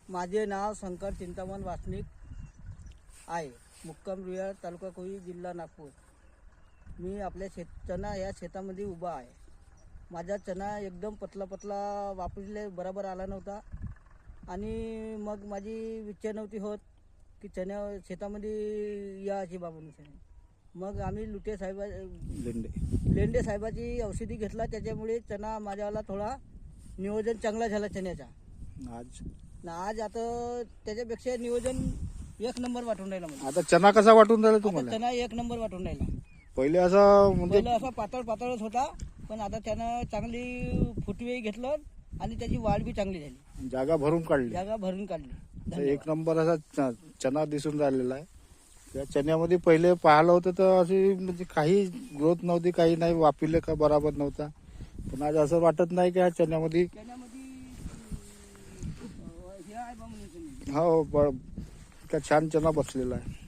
माझे नाव शंकर चिंतामण वासनिक आहे. मुक्काम रुयाळ, तालुका कोळी, जिल्हा नागपूर. मी आपल्या चना या शेतामध्ये उभा आहे. माझा चना एकदम पतला वापरले बरोबर आला नव्हता आणि मग माझी इच्छा नव्हती होत की चण्या शेतामध्ये याची बाबून. मग आम्ही लुटे साहेब लेंडे साहेबाची औषधी घेतला. त्याच्यामुळे चना माझ्यावाला थोडा नियोजन चांगला झाला चण्याचा. आज आता त्याच्यापेक्षा नियोजन एक नंबर वाटून राहिला. आता चना कसा वाटून राहिला तुम्हाला? चना एक नंबर वाटून राहिला. पहिले असं म्हणजे पहिलं असा पातळच होता, पण आता त्यानं चांगली फुटवे घेतलं आणि त्याची वाढ बी चांगली झाली. जागा भरून काढली. धन्यवाद. एक नंबर असा चना दिसून राहिलेला आहे. त्या चण्यामध्ये पहिले पाहिलं होतं तर अशी म्हणजे काही ग्रोथ नव्हती, काही नाही, वापिले का बराबर नव्हता. पण आज असं वाटत नाही की ह्या चण्यामध्ये हो छान चना बसलेला आहे.